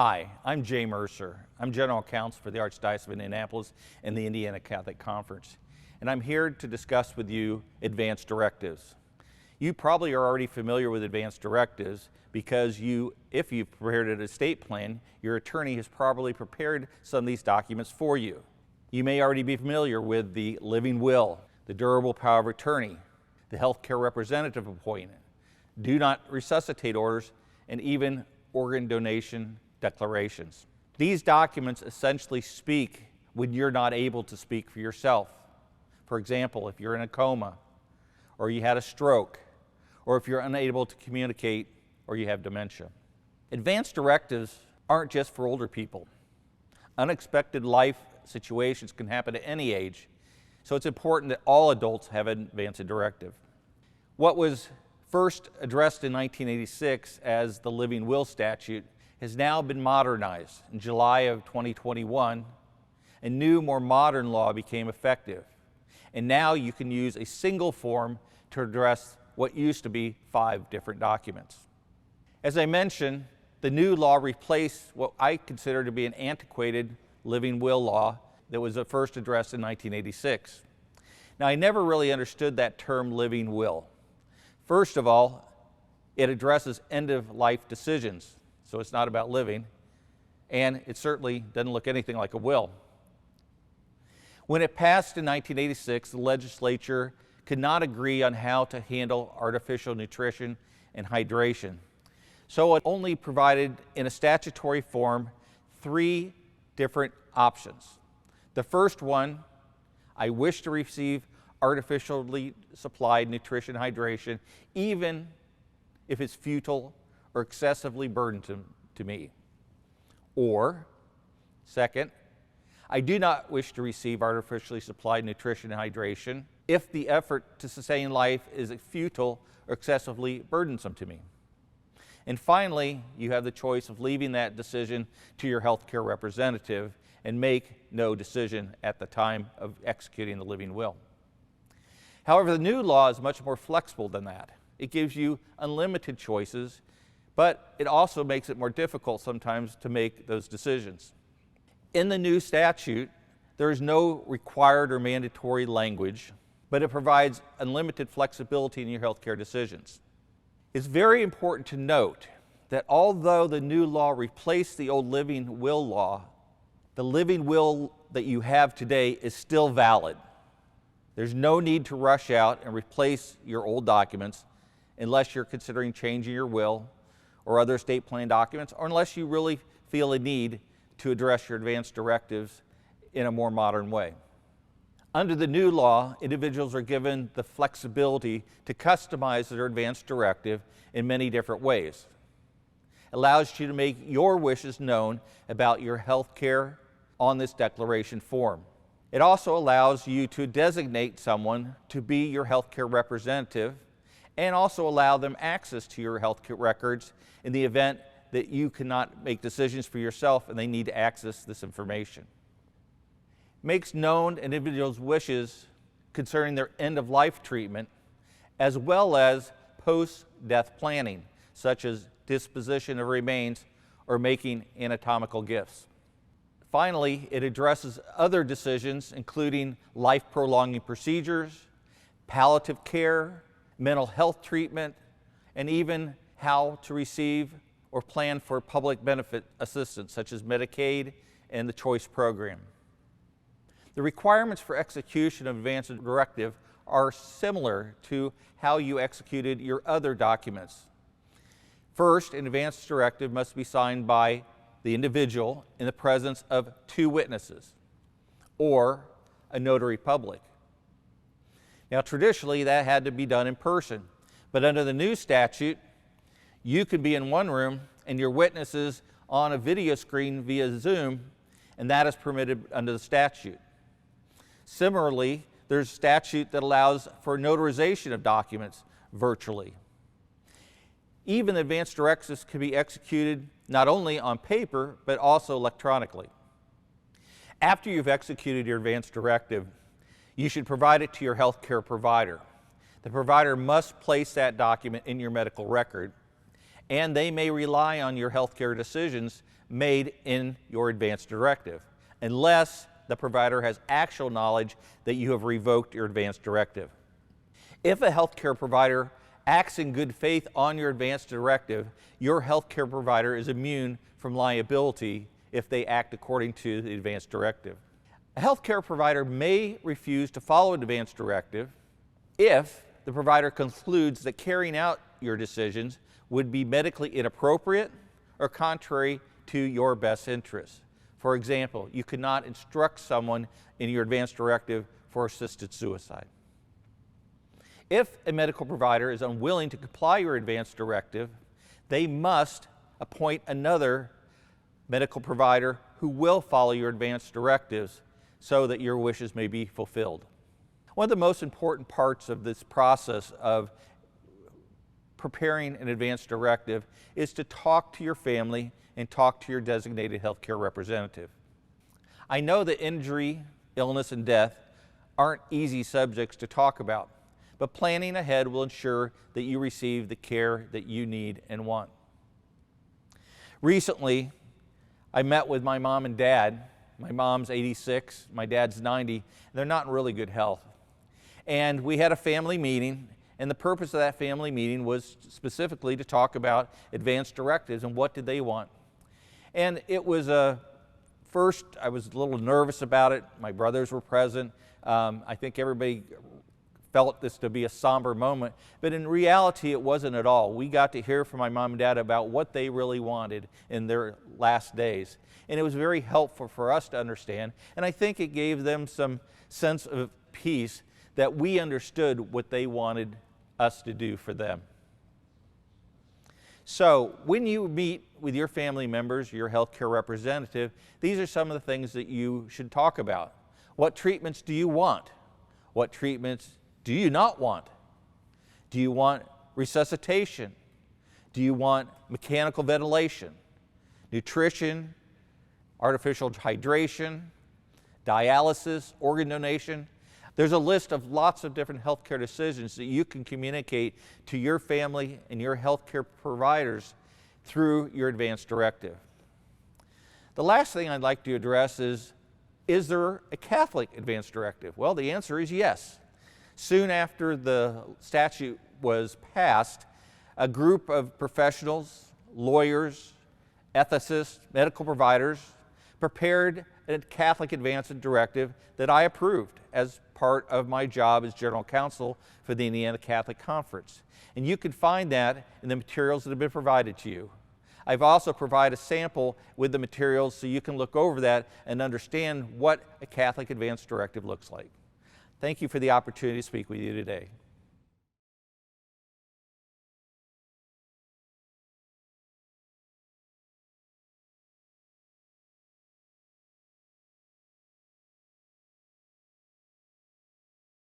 Hi, I'm Jay Mercer. I'm General Counsel for the Archdiocese of Indianapolis and the Indiana Catholic Conference, and I'm here to discuss with you advanced directives. You probably are already familiar with advanced directives because if you've prepared an estate plan, your attorney has probably prepared some of these documents for you. You may already be familiar with the living will, the durable power of attorney, the healthcare representative appointment, do not resuscitate orders, and even organ donation declarations. These documents essentially speak when you're not able to speak for yourself. For example, if you're in a coma, or you had a stroke, or if you're unable to communicate, or you have dementia. Advanced directives aren't just for older people. Unexpected life situations can happen at any age, so it's important that all adults have an advanced directive. What was first addressed in 1986 as the living will statute has now been modernized. In July of 2021, a new, more modern law became effective. And now you can use a single form to address what used to be 5 different documents. As I mentioned, the new law replaced what I consider to be an antiquated living will law that was first addressed in 1986. Now, I never really understood that term living will. First of all, it addresses end-of-life decisions. So it's not about living, and it certainly doesn't look anything like a will. When it passed in 1986, the legislature could not agree on how to handle artificial nutrition and hydration. So it only provided in a statutory form 3 different options. The first one, I wish to receive artificially supplied nutrition and hydration, even if it's futile or excessively burdensome to me. Or, second, I do not wish to receive artificially supplied nutrition and hydration if the effort to sustain life is futile or excessively burdensome to me. And finally, you have the choice of leaving that decision to your healthcare representative and make no decision at the time of executing the living will. However, the new law is much more flexible than that. It gives you unlimited choices, but it also makes it more difficult sometimes to make those decisions. In the new statute, there is no required or mandatory language, but it provides unlimited flexibility in your healthcare decisions. It's very important to note that although the new law replaced the old living will law, the living will that you have today is still valid. There's no need to rush out and replace your old documents unless you're considering changing your will or other estate plan documents, or unless you really feel a need to address your advanced directives in a more modern way. Under the new law, individuals are given the flexibility to customize their advanced directive in many different ways. It allows you to make your wishes known about your health care on this declaration form. It also allows you to designate someone to be your healthcare representative and also allow them access to your healthcare records in the event that you cannot make decisions for yourself and they need to access this information. It makes known an individual's wishes concerning their end-of-life treatment as well as post-death planning, such as disposition of remains or making anatomical gifts. Finally, it addresses other decisions, including life-prolonging procedures, palliative care, mental health treatment, and even how to receive or plan for public benefit assistance, such as Medicaid and the Choice Program. The requirements for execution of advanced directive are similar to how you executed your other documents. First, an advanced directive must be signed by the individual in the presence of 2 witnesses or a notary public. Now, traditionally, that had to be done in person, but under the new statute, you could be in one room and your witness is on a video screen via Zoom, and that is permitted under the statute. Similarly, there's a statute that allows for notarization of documents virtually. Even advanced directives can be executed not only on paper, but also electronically. After you've executed your advanced directive, you should provide it to your healthcare provider. The provider must place that document in your medical record, and they may rely on your healthcare decisions made in your advance directive, unless the provider has actual knowledge that you have revoked your advance directive. If a healthcare provider acts in good faith on your advance directive, your healthcare provider is immune from liability if they act according to the advance directive. A healthcare provider may refuse to follow an advance directive if the provider concludes that carrying out your decisions would be medically inappropriate or contrary to your best interests. For example, you could not instruct someone in your advance directive for assisted suicide. If a medical provider is unwilling to comply your advance directive, they must appoint another medical provider who will follow your advance directives so that your wishes may be fulfilled. One of the most important parts of this process of preparing an advance directive is to talk to your family and talk to your designated healthcare representative. I know that injury, illness, and death aren't easy subjects to talk about, but planning ahead will ensure that you receive the care that you need and want. Recently, I met with my mom and dad. My mom's 86, my dad's 90, and they're not in really good health. And we had a family meeting, and the purpose of that family meeting was specifically to talk about advance directives and what did they want. And it was first, I was a little nervous about it. My brothers were present. I think everybody felt this to be a somber moment, but in reality it wasn't at all. We got to hear from my mom and dad about what they really wanted in their last days, and it was very helpful for us to understand, and I think it gave them some sense of peace that we understood what they wanted us to do for them. So when you meet with your family members, your healthcare representative, these are some of the things that you should talk about. What treatments do you want? What treatments do you not want? Do you want resuscitation? Do you want mechanical ventilation, nutrition, artificial hydration, dialysis, organ donation? There's a list of lots of different healthcare decisions that you can communicate to your family and your healthcare providers through your advance directive. The last thing I'd like to address is there a Catholic advance directive? Well, the answer is yes. Soon after the statute was passed, a group of professionals, lawyers, ethicists, medical providers prepared a Catholic advance directive that I approved as part of my job as General Counsel for the Indiana Catholic Conference. And you can find that in the materials that have been provided to you. I've also provided a sample with the materials so you can look over that and understand what a Catholic advance directive looks like. Thank you for the opportunity to speak with you today.